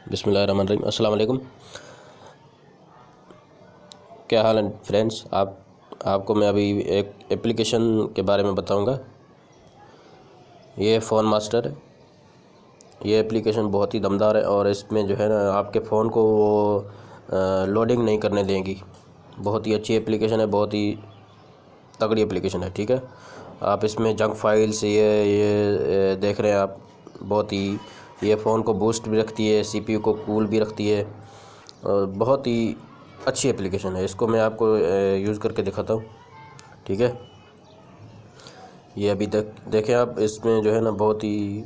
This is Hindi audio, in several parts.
बिस्मिल्लाहिर्रहमानिर्रहीम। अस्सलाम वालेकुम। क्या हाल है फ्रेंड्स। आपको मैं अभी एक एप्लीकेशन के बारे में बताऊंगा। ये फ़ोन मास्टर है। ये एप्लीकेशन बहुत ही दमदार है और इसमें जो है ना आपके फ़ोन को वो लोडिंग नहीं करने देंगी। बहुत ही अच्छी एप्लीकेशन है, बहुत ही तगड़ी एप्लीकेशन है। ठीक है, आप इसमें जंक फाइल्स ये देख रहे हैं आप। बहुत ही ये फ़ोन को बूस्ट भी रखती है, सीपीयू को कूल भी रखती है और बहुत ही अच्छी एप्लीकेशन है। इसको मैं आपको यूज़ करके दिखाता हूँ। ठीक है, ये अभी तक देखें आप। इसमें जो है ना बहुत ही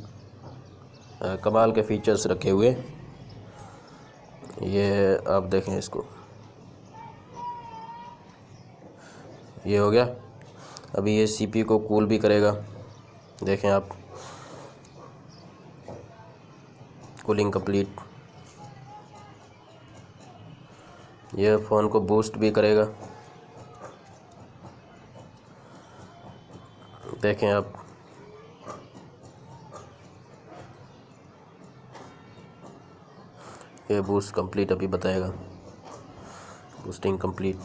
कमाल के फीचर्स रखे हुए। ये आप देखें इसको, ये हो गया। अभी ये सीपीयू को कूल भी करेगा। देखें आप, कूलिंग कंप्लीट। ये फ़ोन को बूस्ट भी करेगा। देखें आप, ये बूस्ट कंप्लीट अभी बताएगा। Boosting complete.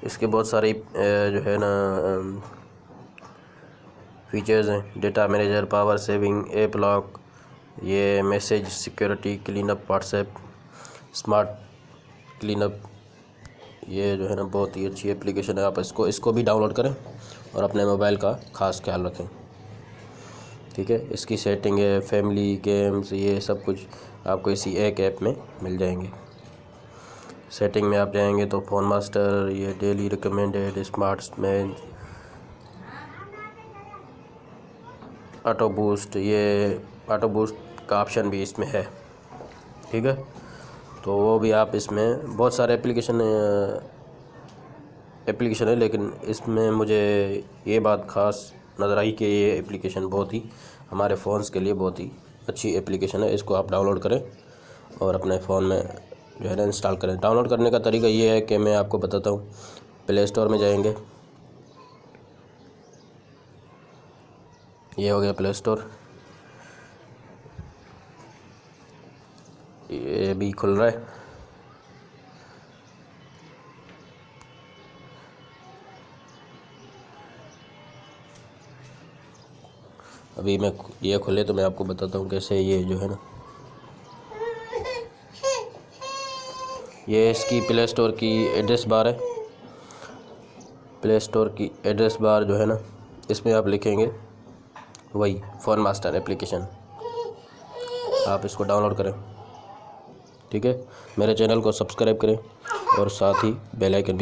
इसके बहुत सारे जो है ना फीचर्स हैं। Data manager, power saving, app lock, ये message security, cleanup, WhatsApp, smart cleanup. ये जो है ना बहुत ही अच्छी एप्लीकेशन है। आप इसको भी डाउनलोड करें और अपने मोबाइल का ख़ास ख्याल रखें। ठीक है, इसकी सेटिंग है, फैमिली, गेम्स, ये सब कुछ आपको इसी एक ऐप में मिल जाएंगे। सेटिंग में आप जाएंगे तो फ़ोन मास्टर, ये daily recommended, smart match, auto boost, ये ऑटो बूस्ट का ऑप्शन भी इसमें है। ठीक है, तो वो भी आप इसमें बहुत सारे एप्लीकेशन है, लेकिन इसमें मुझे ये बात ख़ास नज़र आई कि ये एप्लीकेशन बहुत ही हमारे फ़ोन्स के लिए बहुत ही अच्छी एप्लीकेशन है। इसको आप डाउनलोड करें और अपने फ़ोन में जो है ना इंस्टॉल करें। डाउनलोड करने का तरीका ये है कि मैं आपको बताता हूँ। प्ले स्टोर में जाएंगे, ये हो गया प्ले स्टोर। ये भी खुल रहा है। अभी मैं ये खुले तो मैं आपको बताता हूँ कैसे। ये जो है ना, ये इसकी प्ले स्टोर की एड्रेस बार है। प्ले स्टोर की एड्रेस बार जो है ना, इसमें आप लिखेंगे वही फ़ोन मास्टर एप्लीकेशन। आप इसको डाउनलोड करें। ठीक है, मेरे चैनल को सब्सक्राइब करें और साथ ही बेल आइकन भी